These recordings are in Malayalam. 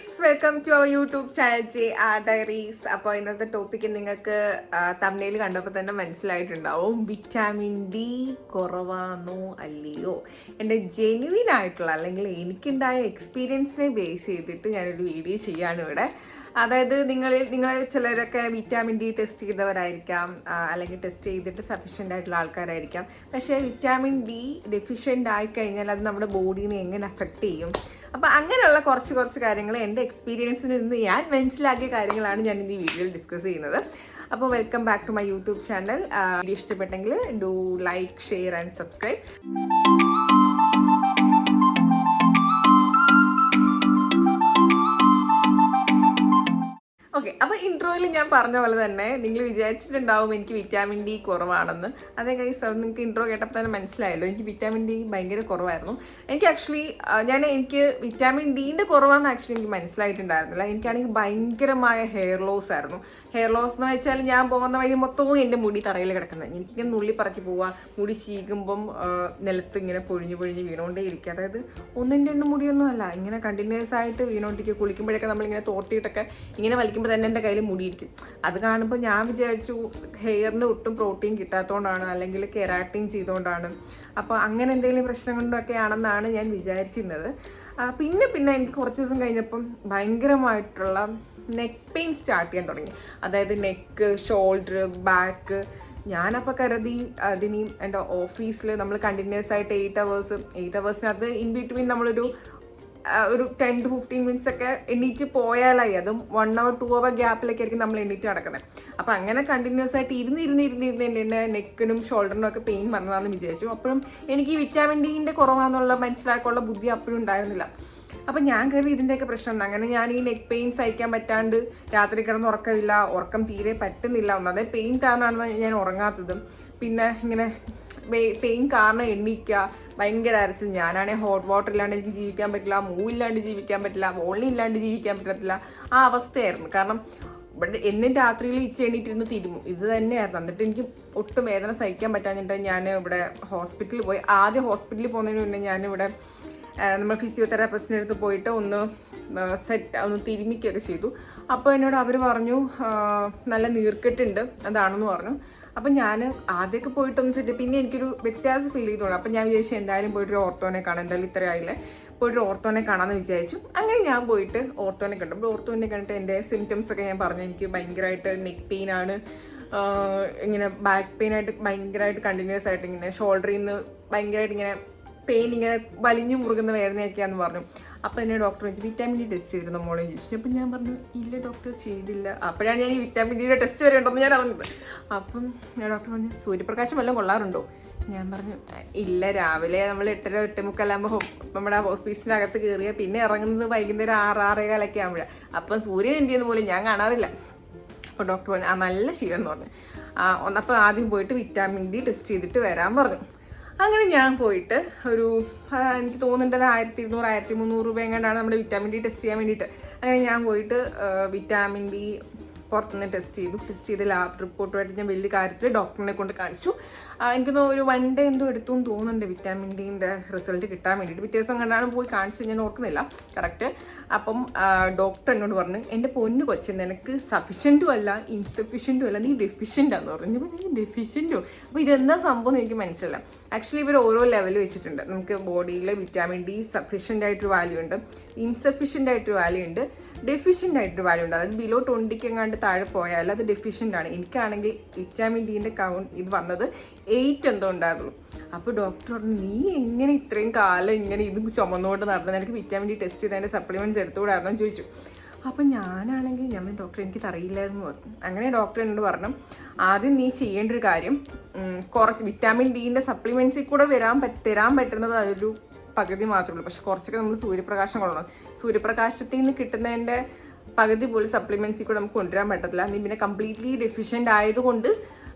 Guys, welcome to our YouTube channel JR diaries. അപ്പോൾ ഇന്നത്തെ ടോപ്പിക്ക് നിങ്ങൾക്ക് തംബ്നെയിൽ കണ്ടപ്പോൾ തന്നെ മനസ്സിലായിട്ടുണ്ടാവും. വിറ്റാമിൻ ഡി കുറവാണോ അല്ലയോ? എൻ്റെ ജെനുവിൻ ആയിട്ടുള്ള അല്ലെങ്കിൽ എനിക്കുണ്ടായ എക്സ്പീരിയൻസിനെ ബേസ് ചെയ്തിട്ട് ഞാനൊരു വീഡിയോ ചെയ്യാണ് ഇവിടെ. അതായത് നിങ്ങൾ ചിലരൊക്കെ വിറ്റാമിൻ ഡി ടെസ്റ്റ് ചെയ്തവരായിരിക്കാം, അല്ലെങ്കിൽ ടെസ്റ്റ് ചെയ്തിട്ട് സഫീഷ്യൻ്റ് ആയിട്ടുള്ള ആൾക്കാരായിരിക്കാം. പക്ഷേ വിറ്റാമിൻ ഡി ഡെഫിഷ്യൻ്റ് ആയിക്കഴിഞ്ഞാൽ അത് നമ്മുടെ ബോഡീനെ എങ്ങനെ അഫക്റ്റ് ചെയ്യും? അപ്പോൾ അങ്ങനെയുള്ള കുറച്ച് കാര്യങ്ങൾ എൻ്റെ എക്സ്പീരിയൻസിൽ നിന്ന് ഞാൻ മനസ്സിലാക്കിയ കാര്യങ്ങളാണ് ഞാൻ ഇന്ന് ഈ വീഡിയോയിൽ ഡിസ്കസ് ചെയ്യുന്നത്. അപ്പോൾ welcome back to my YouTube channel. Video ഇഷ്ടപ്പെട്ടെങ്കിൽ do like, share and subscribe. Okay, അപ്പോൾ ഇൻട്രോയിൽ ഞാൻ പറഞ്ഞ പോലെ തന്നെ നിങ്ങൾ വിചാരിച്ചിട്ടുണ്ടാവും എനിക്ക് വിറ്റാമിൻ ഡി കുറവാണെന്ന്. അതേ ഗൈസ്, അത് നിങ്ങൾക്ക് ഇൻട്രോ കേട്ടപ്പോൾ തന്നെ മനസ്സിലായല്ലോ, എനിക്ക് വിറ്റാമിൻ ഡി ഭയങ്കര കുറവായിരുന്നു. എനിക്ക് ആക്ച്വലി എനിക്ക് വിറ്റാമിൻ ഡീൻ്റെ കുറവാണെന്ന് ആക്ച്വലി എനിക്ക് മനസ്സിലായിട്ടുണ്ടായിരുന്നില്ല. എനിക്കാണെങ്കിൽ ഭയങ്കരമായ ഹെയർ ലോസ് ആയിരുന്നു. ഹെയർ ലോസ് എന്ന് വെച്ചാൽ ഞാൻ പോകുന്ന വഴി മൊത്തവും എൻ്റെ മുടി തറയിൽ കിടക്കുന്നത്. എനിക്കിങ്ങനെ നുള്ളി പറക്കി പോവുക, മുടി ചീകുമ്പം നിലത്ത് ഇങ്ങനെ പൊഴിഞ്ഞ് വീണുകൊണ്ടേ ഇരിക്കുക. അതായത് ഒന്നിൻ്റെ എണ്ണ മുടിയൊന്നും അല്ല, ഇങ്ങനെ കണ്ടിന്യൂസ് ആയിട്ട് വീണോണ്ടിരിക്കുക. കുളിക്കുമ്പോഴൊക്കെ നമ്മളിങ്ങനെ തോർത്തിയിട്ടൊക്കെ ഇങ്ങനെ വലിക്കുമ്പോൾ തന്നെ എൻ്റെ കയ്യിൽ മുടിയിരിക്കും. അത് കാണുമ്പോൾ ഞാൻ വിചാരിച്ചു ഹെയറിന് ഒട്ടും പ്രോട്ടീൻ കിട്ടാത്തതുകൊണ്ടാണ്, അല്ലെങ്കിൽ കെരാട്ടിൻ ചെയ്തുകൊണ്ടാണ്. അപ്പോൾ അങ്ങനെ എന്തെങ്കിലും പ്രശ്നം കൊണ്ടൊക്കെ ആണെന്നാണ് ഞാൻ വിചാരിച്ചിരുന്നത്. പിന്നെ എനിക്ക് കുറച്ച് ദിവസം കഴിഞ്ഞപ്പം ഭയങ്കരമായിട്ടുള്ള നെക്ക് പെയിൻ സ്റ്റാർട്ട് ചെയ്യാൻ തുടങ്ങി. അതായത് നെക്ക്, ഷോൾഡർ, ബാക്ക്. ഞാനപ്പോൾ കരുതി അതിന് എൻ്റെ ഓഫീസിൽ നമ്മൾ കണ്ടിന്യൂസ് ആയിട്ട് 8 hours ഇൻ ബിറ്റ്വീൻ നമ്മളൊരു 10 to 15 minutes ഒക്കെ എണ്ണീറ്റ് പോയാലായി. അതും 1 hour 2 hour ഗ്യാപ്പിലൊക്കെ ആയിരിക്കും നമ്മൾ എണ്ണീറ്റ് നടക്കുന്നത്. അപ്പോൾ അങ്ങനെ കണ്ടിന്യൂസ് ആയിട്ട് ഇരുന്ന് എൻ്റെ നെക്കിനും ഷോൾഡറിനും ഒക്കെ പെയിൻ വന്നതാണെന്ന് വിചാരിച്ചു. അപ്പോഴും എനിക്ക് ഈ വിറ്റാമിൻ ഡീൻ്റെ കുറവാണെന്നുള്ള മനസ്സിലാക്കാനുള്ള ബുദ്ധി അപ്പോഴും ഉണ്ടായിരുന്നില്ല. അപ്പം ഞാൻ കരുതി ഇതിൻ്റെയൊക്കെ പ്രശ്നം. അങ്ങനെ ഞാൻ ഈ നെക്ക് പെയിൻ സഹിക്കാൻ പറ്റാണ്ട് രാത്രി കിടന്ന് ഉറക്കമില്ല, ഉറക്കം തീരെ പറ്റുന്നില്ല. ഒന്നാമത് പെയിൻ കാരണമാണ് ഞാൻ ഉറങ്ങാത്തത്. പിന്നെ ഇങ്ങനെ പെയിൻ കാരണം എണ്ണീക്കുക, ഭയങ്കര അരച്ചിൽ. ഞാനാണെങ്കിൽ ഹോട്ട് വാട്ടർ ഇല്ലാണ്ട് എനിക്ക് ജീവിക്കാൻ പറ്റില്ല, മൂവില്ലാണ്ട് ജീവിക്കാൻ പറ്റില്ല, വോളി ഇല്ലാണ്ട് ജീവിക്കാൻ പറ്റത്തില്ല. ആ അവസ്ഥയായിരുന്നു. കാരണം ഇവിടെ എന്നും രാത്രിയിൽ എണ്ണീറ്റിരുന്ന് തിരുമും. ഇത് തന്നെയായിരുന്നു. എന്നിട്ട് എനിക്ക് ഒട്ടും വേദന സഹിക്കാൻ പറ്റാഞ്ഞിട്ട് ഞാൻ ഇവിടെ ഹോസ്പിറ്റലിൽ പോയി. ആദ്യം ഹോസ്പിറ്റലിൽ പോകുന്നതിന് മുന്നേ ഞാനിവിടെ നമ്മൾ ഫിസിയോതെറാപ്പിസ്റ്റിൻ്റെ അടുത്ത് പോയിട്ട് ഒന്ന് തിരുമിക്കുകയൊക്കെ ചെയ്തു. അപ്പോൾ എന്നോട് അവർ പറഞ്ഞു നല്ല നീർക്കെട്ടുണ്ട്, അതാണെന്ന് പറഞ്ഞു. അപ്പം ഞാൻ ആദ്യമൊക്കെ പോയിട്ടൊന്ന് സെറ്റ്, പിന്നെ എനിക്കൊരു വ്യത്യാസം ഫീൽ ചെയ്തോളൂ. അപ്പം ഞാൻ വിചാരിച്ചു എന്തായാലും പോയിട്ടൊരു ഓർത്തോനെ കാണാം, എന്തായാലും ഇത്ര ആയില്ലേ, പോയിട്ടൊരു ഓർത്തോനെ കാണാമെന്ന് വിചാരിച്ചു. അങ്ങനെ ഞാൻ പോയിട്ട് ഓർത്തോനെ കണ്ടു. അപ്പോൾ ഓർത്തോനെ കണ്ടിട്ട് എൻ്റെ സിംറ്റംസ് ഒക്കെ ഞാൻ പറഞ്ഞു. എനിക്ക് ഭയങ്കരമായിട്ട് നെക്ക് പെയിനാണ്, ഇങ്ങനെ ബാക്ക് പെയിനായിട്ട് ഭയങ്കരമായിട്ട് കണ്ടിന്യൂസ് ആയിട്ട് ഇങ്ങനെ ഷോൾഡറിൽ നിന്ന് ഭയങ്കരമായിട്ട് ഇങ്ങനെ പെയിൻ, ഇങ്ങനെ വലിഞ്ഞു മുറുകുന്ന വേദനയൊക്കെയാന്ന് പറഞ്ഞു. അപ്പോൾ എന്നെ ഡോക്ടർ ചോദിച്ചു വിറ്റാമിൻ ഡി ടെസ്റ്റ് ചെയ്തിരുന്നു മോളെ ചോദിച്ചു. അപ്പം ഞാൻ പറഞ്ഞു ഇല്ല ഡോക്ടർ, ചെയ്തില്ല. അപ്പോഴാണ് ഞാൻ ഈ വിറ്റാമിൻ ഡിയുടെ ടെസ്റ്റ് വരെ ഉണ്ടെന്ന് ഞാൻ അറിഞ്ഞത്. അപ്പം ഞാൻ ഡോക്ടർ പറഞ്ഞു സൂര്യപ്രകാശം വല്ലതും കൊള്ളാറുണ്ടോ? ഞാൻ പറഞ്ഞു ഇല്ല, രാവിലെ നമ്മൾ 8:30 8:45 നമ്മുടെ ഓഫീസിനകത്ത് കയറിയാൽ പിന്നെ ഇറങ്ങുന്നത് വൈകുന്നേരം 6 6:15 ആകുമ്പോഴാണ്. അപ്പം സൂര്യൻ എന്ത് ചെയ്യുന്ന പോലും ഞാൻ കാണാറില്ല. അപ്പോൾ ഡോക്ടർ പറഞ്ഞു നല്ല ശീലം എന്ന് പറഞ്ഞു. അപ്പോൾ ആദ്യം പോയിട്ട് വിറ്റാമിൻ ഡി ടെസ്റ്റ് ചെയ്തിട്ട് വരാൻ പറഞ്ഞു. അങ്ങനെ ഞാൻ പോയിട്ട് ഒരു എനിക്ക് തോന്നുന്നുണ്ട് 1200 1300 രൂപ എങ്ങാണ്ടാണ് നമ്മുടെ വിറ്റാമിൻ ഡി ടെസ്റ്റ് ചെയ്യാൻ വേണ്ടിയിട്ട്. അങ്ങനെ ഞാൻ പോയിട്ട് വിറ്റാമിൻ ഡി പുറത്തുനിന്ന് ടെസ്റ്റ് ചെയ്ത് ലാബ് റിപ്പോർട്ടുമായിട്ട് ഞാൻ വലിയ കാര്യത്തിൽ ഡോക്ടറിനെ കൊണ്ട് കാണിച്ചു. എനിക്കൊന്ന് ഒരു 1 day എന്തോ എടുത്തു എന്ന് തോന്നുന്നുണ്ട് വിറ്റാമിൻ ഡീൻ്റെ റിസൾട്ട് കിട്ടാൻ വേണ്ടിയിട്ട്. വ്യത്യാസം കണ്ടാണ് പോയി കാണിച്ചത്, ഞാൻ ഓർക്കുന്നില്ല കറക്റ്റ്. അപ്പം ഡോക്ടർ എന്നോട് പറഞ്ഞു എൻ്റെ പൊന്നു കൊച്ചൻ, നിനക്ക് സഫിഷ്യൻറ്റും അല്ല ഇൻസഫിഷ്യൻറ്റും അല്ല, നീ ഡെഫിഷ്യൻ്റാന്ന് പറഞ്ഞു. അപ്പോൾ ഞാൻ ഡെഫിഷ്യൻറ്റോ? അപ്പോൾ ഇതെന്താ സംഭവം എന്ന് എനിക്ക് മനസ്സിലായി. ആക്ച്വലി ഇവർ ഓരോ ലെവൽ വെച്ചിട്ടുണ്ട്. നമുക്ക് ബോഡിയിൽ വിറ്റാമിൻ ഡി സഫിഷ്യൻ്റ് ആയിട്ടൊരു വാല്യൂ ഉണ്ട്, ഇൻസഫിഷ്യൻ്റ് ആയിട്ടൊരു വാല്യൂ ഉണ്ട്, ഡെഫിഷ്യൻ്റ് ആയിട്ടൊരു വാല്യൂ ഉണ്ട്. അതായത് ബിലോ 20 എങ്ങാണ്ട് താഴെ പോയാൽ അത് ഡെഫിഷ്യൻ്റ് ആണ്. എനിക്കാണെങ്കിൽ വിറ്റാമിൻ ഡീൻ്റെ കൗണ്ട് ഇത് വന്നത് 8 എന്തോ ഉണ്ടായിരുന്നുള്ളൂ. അപ്പോൾ ഡോക്ടർ പറഞ്ഞു നീ എങ്ങനെ ഇത്രയും കാലം ഇങ്ങനെ ഇത് ചുമന്നുകൊണ്ട് നടന്നത്, എനിക്ക് വിറ്റാമിൻ ഡി ടെസ്റ്റ് ചെയ്ത് അതിൻ്റെ സപ്ലിമെൻറ്റ്സ് എടുത്തുകൂടായിരുന്നു എന്ന് ചോദിച്ചു. അപ്പം ഞാനാണെങ്കിൽ ഞാൻ ഡോക്ടർ എനിക്കത് അറിയില്ലായിരുന്നു പറഞ്ഞു. അങ്ങനെ ഡോക്ടർ എന്നോട് പറഞ്ഞു ആദ്യം നീ ചെയ്യേണ്ട ഒരു കാര്യം, കുറച്ച് വിറ്റാമിൻ ഡീൻ്റെ സപ്ലിമെൻറ്റ്സിൽ കൂടെ തരാൻ പറ്റുന്നത് അതൊരു പകുതി മാത്രമേ ഉള്ളൂ. പക്ഷെ കുറച്ചൊക്കെ നമ്മൾ സൂര്യപ്രകാശം കൊള്ളണം. സൂര്യപ്രകാശത്തിൽ നിന്ന് കിട്ടുന്നതിൻ്റെ പകുതി പോലും സപ്ലിമെൻറ്റ്സിൽ കൂടെ നമുക്ക് കൊണ്ടുവരാൻ പറ്റത്തില്ല. നീ പിന്നെ കംപ്ലീറ്റ്ലി ഡെഫിഷ്യൻ്റ് ആയതുകൊണ്ട്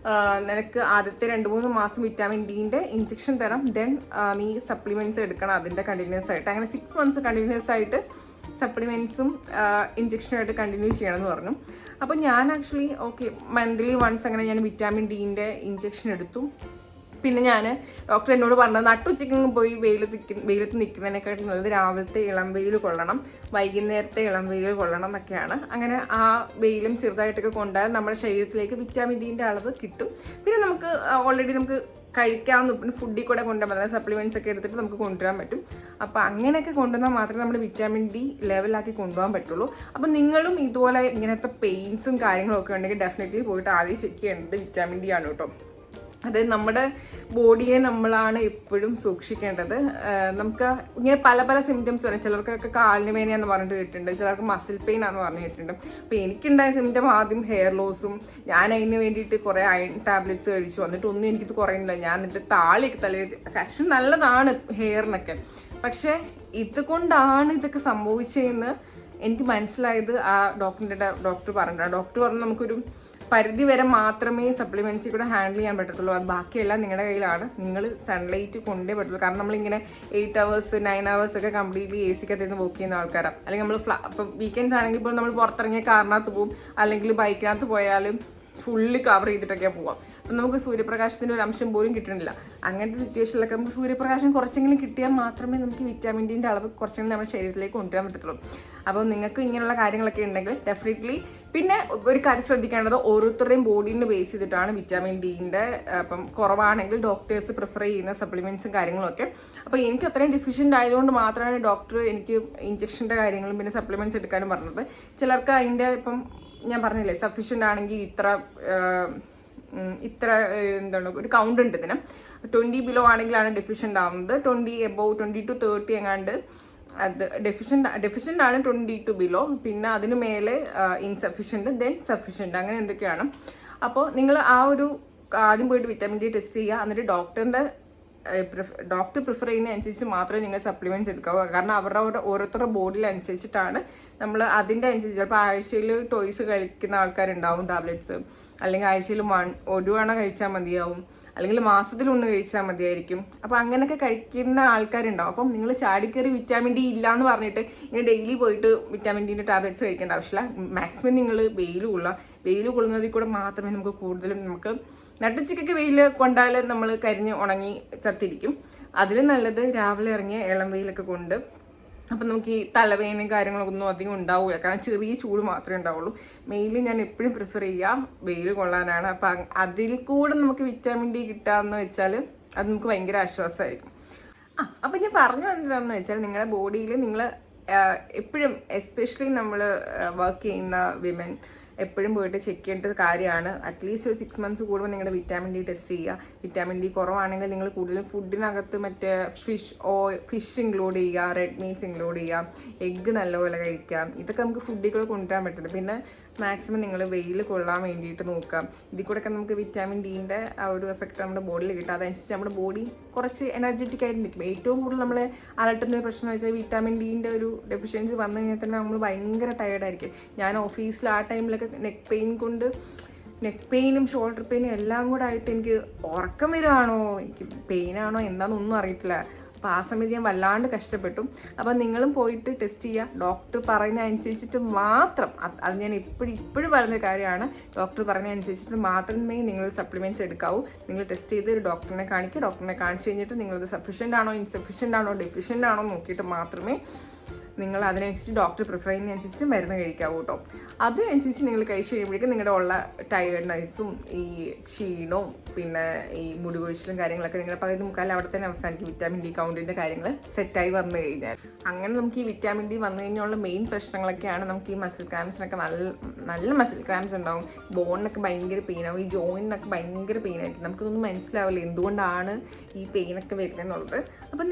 നിനക്ക് ആദ്യത്തെ 2-3 മാസം വിറ്റാമിൻ ഡീൻ്റെ ഇഞ്ചക്ഷൻ തരാം, ദെൻ നീ സപ്ലിമെൻറ്റ്സ് എടുക്കണം അതിൻ്റെ കണ്ടിന്യൂസ് ആയിട്ട്. അങ്ങനെ 6 months കണ്ടിന്യൂസ് ആയിട്ട് സപ്ലിമെൻറ്റ്സും ഇഞ്ചക്ഷനുമായിട്ട് കണ്ടിന്യൂ ചെയ്യണമെന്ന് പറഞ്ഞു. അപ്പോൾ ഞാൻ ആക്ച്വലി ഓക്കെ മന്ത്ലി വൺസ് അങ്ങനെ ഞാൻ വിറ്റാമിൻ ഡീൻ്റെ ഇഞ്ചക്ഷൻ എടുത്തു. പിന്നെ ഞാൻ ഡോക്ടർ എന്നോട് പറഞ്ഞത് നട്ടുച്ചയ്ക്കെങ്കിലും പോയി വെയിലത്ത് നിൽക്കുന്നതിനെക്കാട്ടും നല്ലത് രാവിലത്തെ ഇളം വെയിൽ കൊള്ളണം, വൈകുന്നേരത്തെ ഇളം വെയിൽ കൊള്ളണം എന്നൊക്കെയാണ്. അങ്ങനെ ആ വെയിലും ചെറുതായിട്ടൊക്കെ കൊണ്ടാൽ നമ്മുടെ ശരീരത്തിലേക്ക് വിറ്റാമിൻ ഡിൻ്റെ അളവ് കിട്ടും. പിന്നെ നമുക്ക് ഓൾറെഡി നമുക്ക് കഴിക്കാവുന്ന പിന്നെ ഫുഡിൽ കൂടെ കൊണ്ടുവരാൻ പറ്റും, സപ്ലിമെൻറ്റ്സ് ഒക്കെ എടുത്തിട്ട് നമുക്ക് കൊണ്ടുവരാൻ പറ്റും. അപ്പോൾ അങ്ങനെയൊക്കെ കൊണ്ടുവന്നാൽ മാത്രമേ നമ്മുടെ വിറ്റാമിൻ ഡി ലെവലാക്കി കൊണ്ടുപോകാൻ പറ്റുള്ളൂ. അപ്പോൾ നിങ്ങളും ഇതുപോലെ ഇങ്ങനത്തെ പെയിൻസും കാര്യങ്ങളും ഒക്കെ ഉണ്ടെങ്കിൽ ഡെഫിനറ്റ്ലി പോയിട്ട് ആദ്യം ചെക്ക് ചെയ്യേണ്ടത് വിറ്റാമിൻ ഡി ആണ് കേട്ടോ. അത് നമ്മുടെ ബോഡിയെ നമ്മളാണ് എപ്പോഴും സൂക്ഷിക്കേണ്ടത്. നമുക്ക് ഇങ്ങനെ പല പല സിംറ്റംസ് വരും. ചിലർക്കൊക്കെ കാലിന് വേദനയാന്ന് പറഞ്ഞിട്ട് കേട്ടിട്ടുണ്ട്, ചിലർക്ക് മസിൽ പെയിൻ ആണെന്ന് പറഞ്ഞു കേട്ടിട്ടുണ്ട്. അപ്പോൾ എനിക്കുണ്ടായ സിംറ്റം ആദ്യം ഹെയർ ലോസും. ഞാൻ അതിന് വേണ്ടിയിട്ട് കുറേ അയൺ ടാബ്ലറ്റ്സ് കഴിച്ചു, എന്നിട്ട് ഒന്നും എനിക്കിത് കുറയുന്നില്ല. ഞാൻ എന്നിട്ട് താളിയൊക്കെ തലയിൽ ആക്ച്വലി നല്ലതാണ് ഹെയറിനൊക്കെ, പക്ഷേ ഇതുകൊണ്ടാണ് ഇതൊക്കെ സംഭവിച്ചതെന്ന് എനിക്ക് മനസ്സിലായത് ആ ഡോക്ടർ പറഞ്ഞിട്ടുണ്ട്. ഡോക്ടർ പറഞ്ഞു നമുക്കൊരു പരിധി വരെ മാത്രമേ സപ്ലിമെൻറ്റ്സിൽ കൂടെ ഹാൻഡിൽ ചെയ്യാൻ പറ്റത്തുള്ളൂ, അത് ബാക്കിയെല്ലാം നിങ്ങളുടെ കയ്യിലാണ്. നിങ്ങൾ സൺലൈറ്റ് കൊണ്ടേ പറ്റുള്ളൂ. കാരണം നമ്മളിങ്ങനെ 8 hours 9 hours ഒക്കെ കംപ്ലീറ്റ്ലി AC കത്തിന്ന് വർക്ക് ചെയ്യുന്ന ആൾക്കാരാണ്. അല്ലെങ്കിൽ നമ്മൾ ഇപ്പം വീക്കെൻഡ്സ് ആണെങ്കിൽ ഇപ്പോൾ നമ്മൾ പുറത്തിറങ്ങിയ കാറിനകത്ത് പോകും, അല്ലെങ്കിൽ ബൈക്കിനകത്ത് പോയാലും ഫുള്ള് കവർ ചെയ്തിട്ടൊക്കെ പോവാം. അപ്പം നമുക്ക് സൂര്യപ്രകാശത്തിൻ്റെ ഒരു അംശം പോലും കിട്ടണില്ല. അങ്ങനത്തെ സിറ്റുവേഷനിലൊക്കെ നമുക്ക് സൂര്യപ്രകാശം കുറച്ചെങ്കിലും കിട്ടിയാൽ മാത്രമേ നമുക്ക് വിറ്റാമിൻ ഡിൻ്റെ അളവ് കുറച്ചെങ്കിലും നമ്മുടെ ശരീരത്തിലേക്ക് കൊണ്ടുവരാൻ പറ്റത്തുള്ളൂ. അപ്പോൾ നിങ്ങൾക്ക് ഇങ്ങനെയുള്ള കാര്യങ്ങളൊക്കെ ഉണ്ടെങ്കിൽ ഡെഫിനറ്റ്ലി. പിന്നെ ഒരു കാര്യം ശ്രദ്ധിക്കേണ്ടത്, ഓരോരുത്തരുടെയും ബോഡീനെ ബേസ് ചെയ്തിട്ടാണ് വിറ്റാമിൻ ഡിൻ്റെ ഇപ്പം കുറവാണെങ്കിൽ ഡോക്ടേഴ്സ് പ്രിഫർ ചെയ്യുന്ന സപ്ലിമെൻറ്റ്സും കാര്യങ്ങളൊക്കെ. അപ്പോൾ എനിക്ക് അത്രയും ഡെഫിഷ്യൻ്റ് ആയതുകൊണ്ട് മാത്രമാണ് ഡോക്ടർ എനിക്ക് ഇഞ്ചക്ഷൻ്റെ കാര്യങ്ങളും പിന്നെ സപ്ലിമെൻറ്റ്സ് എടുക്കാനും പറഞ്ഞത്. ചിലർക്ക് അതിൻ്റെ ഇപ്പം ഞാൻ പറഞ്ഞില്ലേ സഫീഷ്യൻ്റ് ആണെങ്കിൽ ഇത്ര എന്താണ് ഒരു കൗണ്ട് ഉണ്ട് ഇതിന്. 20 below ആണെങ്കിലാണ് ഡെഫിഷ്യൻ്റ് ആവുന്നത്. 20 above 20 to 30 എങ്ങാണ്ട് അത് ഡെഫിഷ്യൻ്റ് ആണ് 20 to below. പിന്നെ അതിന് മേലെ ഇൻസഫിഷ്യൻ്റ്, ദെൻ സഫിഷ്യൻ്റ്, അങ്ങനെ എന്തൊക്കെയാണ്. അപ്പോൾ നിങ്ങൾ ആ ഒരു ആദ്യം പോയിട്ട് വിറ്റാമിൻ ഡി ടെസ്റ്റ് ചെയ്യുക. എന്നിട്ട് ഡോക്ടർ പ്രിഫർ ചെയ്യുന്ന അനുസരിച്ച് മാത്രമേ നിങ്ങൾ സപ്ലിമെൻറ്റ്സ് എടുക്കാവൂ. കാരണം അവരുടെ ഓരോരുത്തരുടെ ബോഡിയിൽ അനുസരിച്ചിട്ടാണ് നമ്മൾ അതിൻ്റെ അനുസരിച്ച്. ചിലപ്പോൾ ആഴ്ചയിൽ ടോയ്സ് കഴിക്കുന്ന ആൾക്കാരുണ്ടാവും ടാബ്ലറ്റ്സ്, അല്ലെങ്കിൽ ആഴ്ചയിൽ ഒരു തവണ കഴിച്ചാൽ മതിയാവും, അല്ലെങ്കിൽ മാസത്തിലൊന്ന് കഴിച്ചാൽ മതിയായിരിക്കും. അപ്പോൾ അങ്ങനെയൊക്കെ കഴിക്കുന്ന ആൾക്കാരുണ്ടാവും. അപ്പം നിങ്ങൾ ചാടിക്കറി വിറ്റാമിൻ ഡി ഇല്ല എന്ന് പറഞ്ഞിട്ട് ഇങ്ങനെ ഡെയിലി പോയിട്ട് വിറ്റാമിൻ ഡിൻ്റെ ടാബ്ലറ്റ്സ് കഴിക്കേണ്ട ആവശ്യമില്ല. മാക്സിമം നിങ്ങൾ വെയിൽ കൊള്ളുന്നതിൽ കൂടെ മാത്രമേ നമുക്ക് കൂടുതലും നമുക്ക് നട്ടുച്ചയ്ക്കൊക്കെ വെയിൽ കൊണ്ടാൽ നമ്മൾ കരിഞ്ഞ് ഉണങ്ങി ചത്തിരിക്കും. അതിലും നല്ലത് രാവിലെ ഇറങ്ങിയ ഇളം വെയിലൊക്കെ കൊണ്ട്. അപ്പം നമുക്ക് ഈ തലവേദനയും കാര്യങ്ങളൊന്നും അധികം ഉണ്ടാവില്ല, കാരണം ചെറിയ ചൂട് മാത്രമേ ഉണ്ടാവുള്ളൂ. മെയിൻലി ഞാൻ എപ്പോഴും പ്രിഫർ ചെയ്യുക വെയിൽ കൊള്ളാനാണ്. അപ്പം അതിൽ കൂടെ നമുക്ക് വിറ്റാമിൻ ഡി കിട്ടാമെന്ന് വെച്ചാൽ അത് നമുക്ക് ഭയങ്കര ആശ്വാസമായിരിക്കും. അപ്പം ഞാൻ പറഞ്ഞു എന്താണെന്ന് വെച്ചാൽ നിങ്ങളുടെ ബോഡിയിൽ നിങ്ങൾ എപ്പോഴും എസ്പെഷ്യലി നമ്മൾ വർക്ക് ചെയ്യുന്ന വിമൻ എപ്പോഴും പോയിട്ട് ചെക്ക് ചെയ്യേണ്ട കാര്യമാണ്. അറ്റ്ലീസ്റ്റ് ഒരു 6 months കൂടുമ്പോൾ നിങ്ങളുടെ വിറ്റാമിൻ ഡി ടെസ്റ്റ് ചെയ്യുക. വിറ്റാമിൻ ഡി കുറവാണെങ്കിൽ നിങ്ങൾ കൂടുതലും ഫുഡിനകത്ത് മറ്റേ ഫിഷ് ഇൻക്ലൂഡ് ചെയ്യുക, റെഡ് മീറ്റ്സ് ഇൻക്ലൂഡ് ചെയ്യുക, എഗ്ഗ് നല്ലപോലെ കഴിക്കാം. ഇതൊക്കെ നമുക്ക് ഫുഡിൽ കൂടെ കൊണ്ടുവരാൻ പറ്റുന്നത്. പിന്നെ മാക്സിമം നിങ്ങൾ വെയിൽ കൊള്ളാൻ വേണ്ടിയിട്ട് നോക്കാം. ഇതിൽ കൂടെയൊക്കെ നമുക്ക് വിറ്റാമിൻ ഡിൻ്റെ ആ ഒരു എഫക്റ്റ് നമ്മുടെ ബോഡിയിൽ കിട്ടും. അതനുസരിച്ച് നമ്മുടെ ബോഡി കുറച്ച് എനർജറ്റിക് ആയിട്ട് നിൽക്കും. ഏറ്റവും കൂടുതൽ നമ്മൾ അലട്ടുന്ന ഒരു പ്രശ്നം വെച്ചാൽ വിറ്റാമിൻ ഡിൻ്റെ ഒരു ഡെഫിഷ്യൻസി വന്നു കഴിഞ്ഞാൽ തന്നെ നമ്മൾ ഭയങ്കര ടയേർഡായിരിക്കും. ഞാൻ ഓഫീസിൽ ആ ടൈമിലൊക്കെ നെക്ക് പെയിനും ഷോൾഡർ പെയിനും എല്ലാം കൂടെ ആയിട്ട് എനിക്ക് ഉറക്കം വരുവാണോ എനിക്ക് പെയിനാണോ എന്താണെന്നൊന്നും അറിയത്തില്ല. അപ്പോൾ ആ സമയത്ത് ഞാൻ വല്ലാണ്ട് കഷ്ടപ്പെട്ടു. അപ്പോൾ നിങ്ങളും പോയിട്ട് ടെസ്റ്റ് ചെയ്യുക. ഡോക്ടർ പറയുന്ന അനുസരിച്ചിട്ട് മാത്രം, അത് ഞാൻ ഇപ്പോഴും പറയുന്ന കാര്യമാണ്, ഡോക്ടർ പറയുന്ന അനുസരിച്ചിട്ട് മാത്രമേ നിങ്ങൾ സപ്ലിമെൻറ്റ്സ് എടുക്കാവൂ. നിങ്ങൾ ടെസ്റ്റ് ചെയ്ത് ഒരു ഡോക്ടറിനെ കാണിക്കുക. ഡോക്ടറിനെ കാണിച്ച് കഴിഞ്ഞിട്ട് നിങ്ങളത് സഫിഷ്യൻ്റ് ആണോ ഇൻസഫിഷ്യൻ്റ് ആണോ ഡെഫിഷ്യൻ്റ് ആണോ നോക്കിയിട്ട് മാത്രമേ നിങ്ങൾ അതിനനുസരിച്ച് ഡോക്ടർ പ്രിഫർ ചെയ്യുന്നതനുസരിച്ച് മരുന്ന് കഴിക്കാവൂ കേട്ടോ. അതിനനുസരിച്ച് നിങ്ങൾ കഴിച്ച് കഴിയുമ്പോഴേക്കും നിങ്ങളുടെ ഉള്ള ടയേർഡ്നെസ്സും ഈ ക്ഷീണവും പിന്നെ ഈ മുടി കൊഴിച്ചിലും കാര്യങ്ങളൊക്കെ നിങ്ങളുടെ പകുതി മുക്കാലും അവിടെ തന്നെ അവസാനിക്കും. വിറ്റാമിൻ ഡി കൗണ്ടിൻ്റെ കാര്യങ്ങൾ സെറ്റായി വന്നു കഴിഞ്ഞാൽ. അങ്ങനെ നമുക്ക് ഈ വിറ്റാമിൻ ഡി വന്നു കഴിഞ്ഞുള്ള മെയിൻ പ്രശ്നങ്ങളൊക്കെയാണ് നമുക്ക് ഈ മസിൽ ക്രാംസിനൊക്കെ നല്ല മസിൽ ക്രാംസ് ഉണ്ടാവും. ബോണിനൊക്കെ ഭയങ്കര പെയിനാവും, ഈ ജോയിനൊക്കെ ഭയങ്കര പെയിനായിരിക്കും. നമുക്കൊന്നും മനസ്സിലാവില്ല എന്തുകൊണ്ടാണ് ഈ പെയിനൊക്കെ വരുന്നതെന്നുള്ളത്. അപ്പം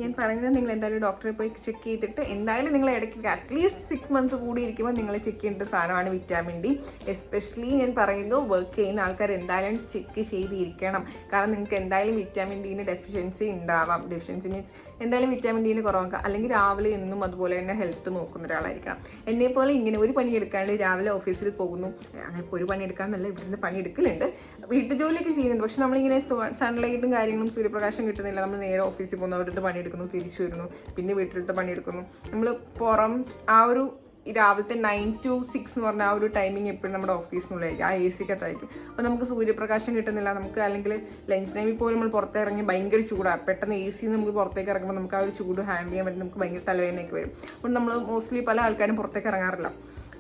ഞാൻ പറയുന്നത് നിങ്ങൾ എന്തായാലും ഡോക്ടറെ പോയി ചെക്ക് ചെയ്തിട്ട് എന്തായാലും നിങ്ങൾ ഇടയ്ക്ക് അറ്റ്ലീസ്റ്റ് 6 months കൂടി ഇരിക്കുമ്പോൾ നിങ്ങൾ ചെക്ക് ചെയ്യേണ്ട സാധനമാണ് വിറ്റാമിൻ ഡി. എസ്പെഷ്യലി ഞാൻ പറയുന്നു വർക്ക് ചെയ്യുന്ന ആൾക്കാർ എന്തായാലും ചെക്ക് ചെയ്തിരിക്കണം. കാരണം നിങ്ങൾക്ക് എന്തായാലും വിറ്റാമിൻ ഡിന് ഡെഫിഷ്യൻസി ഉണ്ടാവാം. ഡെഫിഷ്യൻസി മീൻസ് എന്തായാലും വിറ്റാമിൻ ഡിന് കുറവാക്കാം. അല്ലെങ്കിൽ രാവിലെ എന്നും അതുപോലെ തന്നെ ഹെൽത്ത് നോക്കുന്ന ഒരാളായിരിക്കണം. എന്നെപ്പോലെ ഇങ്ങനെ ഒരു പണി എടുക്കാണ്ട് രാവിലെ ഓഫീസിൽ പോകുന്നു, അങ്ങനെ ഒരു പണി എടുക്കാമെന്നല്ല, ഇവിടുന്ന് പണി എടുക്കലുണ്ട്, വീട്ടു ജോലിയൊക്കെ ചെയ്യുന്നുണ്ട്. പക്ഷെ നമ്മളിങ്ങനെ സൺലൈറ്റും കാര്യങ്ങളും സൂര്യപ്രകാശം കിട്ടുന്നില്ല. നമ്മൾ നേരെ ഓഫീസിൽ പോകുന്നു, അവിടുത്തെ പണിയെടുക്കുന്നു, തിരിച്ചു വരുന്നു, പിന്നെ വീട്ടിലത്തെ പണിയെടുക്കുന്നു. നമ്മൾ പുറം ആ ഒരു ഈ രാവിലത്തെ 9 to 6 എന്ന് പറഞ്ഞാൽ ആ ഒരു ടൈമിങ് എപ്പോഴും നമ്മുടെ ഓഫീസിനുള്ളിലായിരിക്കും, ആ AC-ക്കകത്തായിരിക്കും. അപ്പോൾ നമുക്ക് സൂര്യപ്രകാശം കിട്ടുന്നില്ല. നമുക്ക് അല്ലെങ്കിൽ ലഞ്ച് ടൈമിൽ പോലും നമ്മൾ പുറത്തിറങ്ങി ഭയങ്കര ചൂടാണ്. പെട്ടെന്ന് AC നമുക്ക് പുറത്തേക്ക് ഇറങ്ങുമ്പോൾ നമുക്ക് ആ ഒരു ചൂട് ഹാൻഡിൽ ചെയ്യാൻ പറ്റും. നമുക്ക് ഭയങ്കര തലവേദനയൊക്കെ വരും. അപ്പോൾ നമ്മൾ മോസ്റ്റ്ലി പല ആൾക്കാരും പുറത്തേക്ക് ഇറങ്ങാറില്ല.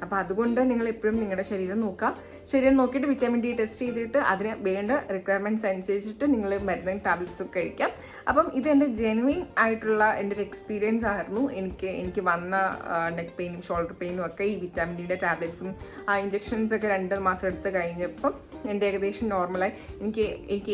അപ്പോൾ അതുകൊണ്ട് നിങ്ങൾ എപ്പോഴും നിങ്ങളുടെ ശരീരം നോക്കുക. ശരീരം നോക്കിയിട്ട് വിറ്റാമിൻ ഡി ടെസ്റ്റ് ചെയ്തിട്ട് അതിന് വേണ്ട റിക്വയർമെൻറ്റ്സ് അനുസരിച്ചിട്ട് നിങ്ങൾ മരുന്നും ടാബ്ലറ്റ്സും ഒക്കെ കഴിക്കാം. അപ്പം ഇത് എൻ്റെ ജെനുവിൻ ആയിട്ടുള്ള എൻ്റെ ഒരു എക്സ്പീരിയൻസ് ആയിരുന്നു. എനിക്ക് വന്ന നെക്ക് പെയിനും ഷോൾഡർ പെയിനും ഒക്കെ ഈ വിറ്റാമിൻ ഡിയുടെ ടാബ്ലറ്റ്സും ആ ഇഞ്ചെക്ഷൻസൊക്കെ 2 മാസം എടുത്ത് കഴിഞ്ഞപ്പം എൻ്റെ ഏകദേശം നോർമലായി. എനിക്ക്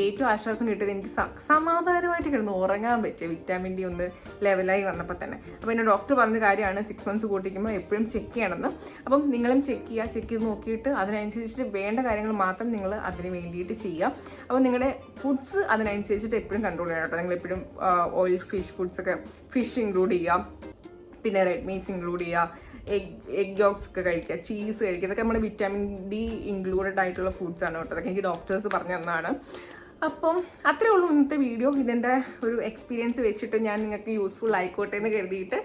ഏറ്റവും ആശ്വാസം കിട്ടിയത് എനിക്ക് സമാധാനമായിട്ട് കിടന്ന് ഉറങ്ങാൻ പറ്റിയ വിറ്റാമിൻ ഡി ഒന്ന് ലെവലായി വന്നപ്പോൾ തന്നെ. അപ്പോൾ എൻ്റെ ഡോക്ടർ പറഞ്ഞ കാര്യമാണ് 6 months കൂട്ടിക്കുമ്പോൾ എപ്പോഴും ചെക്ക് ചെയ്യണമെന്ന്. അപ്പം നിങ്ങളും ചെക്ക് ചെയ്ത് നോക്കിയിട്ട് അതിനനുസരിച്ചിട്ട് വേണ്ട കാര്യങ്ങൾ മാത്രം നിങ്ങൾ അതിന് വേണ്ടിയിട്ട് ചെയ്യുക. അപ്പോൾ നിങ്ങളുടെ ഫുഡ്സ് അതിനനുസരിച്ചിട്ട് എപ്പോഴും കൺട്രോൾ ചെയ്യണം കേട്ടോ. നിങ്ങളെപ്പോഴും ഓയിൽ ഫുഡ്സൊക്കെ ഫിഷ് ഇൻക്ലൂഡ് ചെയ്യുക, പിന്നെ റെഡ് മീറ്റ്സ് ഇൻക്ലൂഡ് ചെയ്യുക, എഗ് യോഗ്സ് ഒക്കെ കഴിക്കുക, ചീസ് കഴിക്കുക. ഇതൊക്കെ നമ്മുടെ വിറ്റാമിൻ ഡി ഇൻക്ലൂഡഡ് ആയിട്ടുള്ള ഫുഡ്സാണ് കേട്ടോ. അതൊക്കെ എനിക്ക് ഡോക്ടേഴ്സ് പറഞ്ഞു തന്നതാണ്. അപ്പം അത്രേ ഉള്ളൂ ഇന്നത്തെ വീഡിയോ. ഇതെൻ്റെ ഒരു എക്സ്പീരിയൻസ് വെച്ചിട്ട് ഞാൻ നിങ്ങൾക്ക് യൂസ്ഫുൾ ആയിക്കോട്ടെ എന്ന് കരുതിയിട്ട്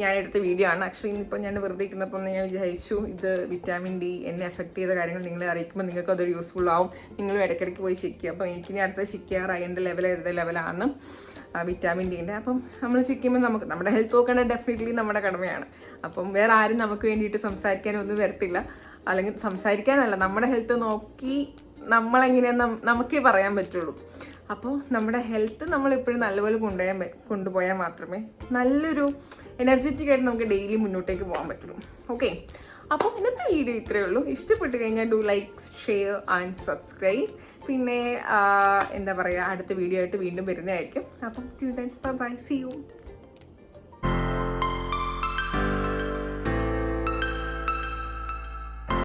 ഞാൻ എടുത്ത വീഡിയോ ആണ്. ആക്ച്വലി ഇന്നിപ്പോൾ ഞാൻ വെറുതെ ഇരിക്കുന്നപ്പോൾ ഞാൻ വിചാരിച്ചു ഇത് വിറ്റാമിൻ ഡി എന്നെ എഫക്ട് ചെയ്ത കാര്യങ്ങൾ നിങ്ങളെ അറിയിക്കുമ്പോൾ നിങ്ങൾക്ക് അതൊരു യൂസ്ഫുൾ ആവും. നിങ്ങളും ഇടയ്ക്കിടയ്ക്ക് പോയി ചെക്ക് ചെയ്യുക. അപ്പോൾ എനിക്കിനി അടുത്ത ചെക്ക് ചെയ്യാറ് അതിൻ്റെ ലെവലാണ് വിറ്റാമിൻ ഡിൻ്റെ. അപ്പം നമ്മൾ ചെക്ക് ചെയ്യുമ്പോൾ നമുക്ക് നമ്മുടെ ഹെൽത്ത് നോക്കേണ്ടത് ഡെഫിനറ്റ്ലി നമ്മുടെ കടമയാണ്. അപ്പം വേറെ ആരും നമുക്ക് വേണ്ടിയിട്ട് സംസാരിക്കാനൊന്നും വരത്തില്ല. അല്ലെങ്കിൽ സംസാരിക്കാനല്ല, നമ്മുടെ ഹെൽത്ത് നോക്കി നമ്മളെങ്ങനെയാന്ന് നമുക്കേ പറയാൻ പറ്റുള്ളൂ. അപ്പോൾ നമ്മുടെ ഹെൽത്ത് നമ്മളെപ്പോഴും നല്ലപോലെ കൊണ്ടുപോയാൽ മാത്രമേ നല്ലൊരു എനർജറ്റിക് ആയിട്ട് നമുക്ക് ഡെയിലി മുന്നോട്ടേക്ക് പോകാൻ പറ്റുള്ളൂ. ഓക്കെ, അപ്പോൾ ഇന്നത്തെ വീഡിയോ ഇത്രയേ ഉള്ളൂ. ഇഷ്ടപ്പെട്ട് കഴിഞ്ഞാൽ do like, share and subscribe. പിന്നെ എന്താ പറയുക, അടുത്ത വീഡിയോ ആയിട്ട് വീണ്ടും വരുന്നതായിരിക്കും. അപ്പം ബൈ, സീ യു.